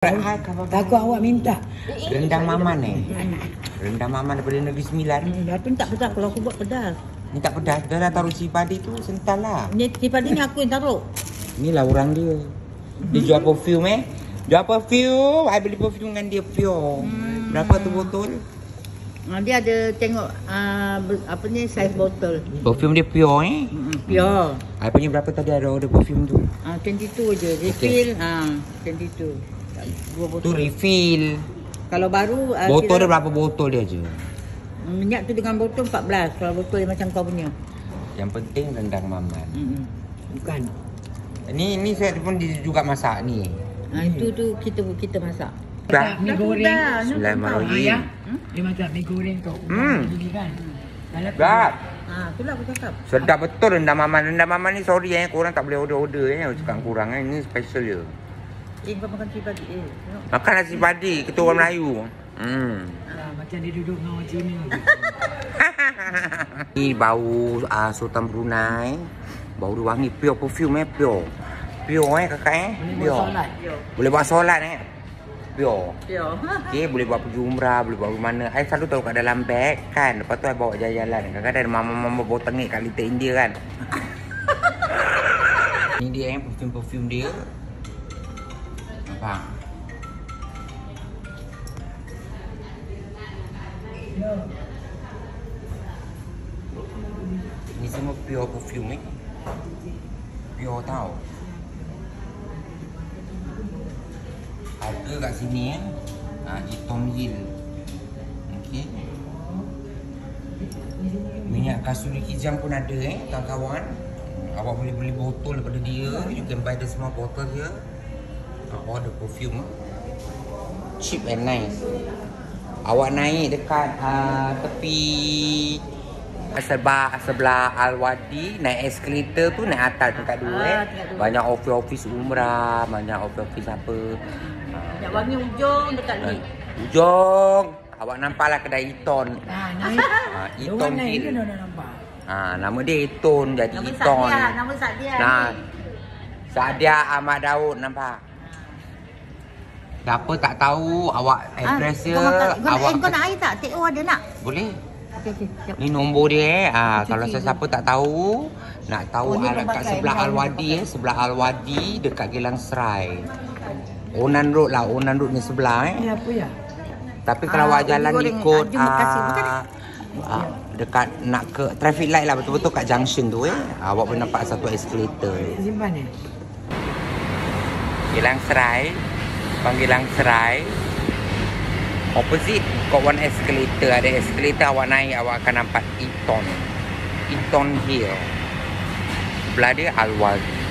Takut awak minta. Rendang maman Rendang maman daripada Negeri Sembilan. Tapi tak pedas kalau aku buat pedas. Ni tak pedas. Dah taruh cili padi tu sental lah. Ni cili padi ni aku yang taruh. Inilah orang dia. Dia jual perfume Jual perfume. I beli perfume dengan dia pure. Berapa tu botol? Dia ada tengok apa ni saiz botol. Perfume dia pure Pure. I punya berapa tadi ada order perfume tu? 22 je. Refill 22. Dua Tu botol. refill. Kalau baru Botol dia berapa botol dia je? minyak tu dengan botol 14. Kalau botol yang macam kau punya. Yang penting rendang maman. Bukan. Ni saya pun juga masak ni. Itu tu kita masak. Dah. Mi goreng. Bismillahirrahmanirrahim. Dia macam mi goreng tu. Gini kan. Dah. Itulah aku cakap. Sedap betul rendang maman. Rendang maman ni sorry korang tak boleh order cakap kurang Ini special je. Kau makan cili padi. Tengok. Makan nasi padi kita orang Melayu. Macam dia duduk dengan orang Cina. Ni bau Sultan Brunei. Bau dia wangi pure perfume pure. Pure kakak Boleh buat solat. Boleh buat solat Pure. Pure. Okay, boleh buat pergi umrah, boleh buat mana. I selalu taruh kat dalam beg kan. Lepas tu I bawa jalan-jalan. Kadang-kadang mama-mama bawa tengik kat Little India kan. Ni dia perfume-perfume dia. Nampak? Ni semua pure perfume Pure tau. Harga kat sini Eton Hill. Okey. Minyak kasturi kijang pun ada kawan-kawan. Awak boleh beli botol daripada dia. You can buy the small bottle here. Order perfume. Cheap and nice. Awak naik dekat tepi sebelah Al-Wadi, naik eskalator tu naik atas tingkat 2 Banyak office umrah, banyak office apa. Minyak wangi ujung dekat ni. Ujung. Awak nampaklah kedai Eton. Naik. Eton naik Hill. ke dah nampak? Nama dia Eton jadi Nama Eton. Nama Sadia. Sadia Ahmad Daud nampak. Siapa tak tahu awak address dia, awak kau nak air tak? TO ada nak? boleh. Okey, siap. Ni nombor dia kalau sesiapa tak tahu, nak tahu kat sebelah Al-Wadi sebelah Al-Wadi dekat Gelang Serai. Onan Road lah, Onan Road ni sebelah Ni apa ya? Tapi kalau awak jalan ikut Terima dekat nak ke traffic light lah, betul-betul kat junction tu awak boleh nampak satu eskalator. Simpan ni. Gelang Serai, Panggilang Serai. Opposite got one escalator. Ada escalator awak naik, awak akan nampak Eton Hill. Sebelah dia Al-Wadi.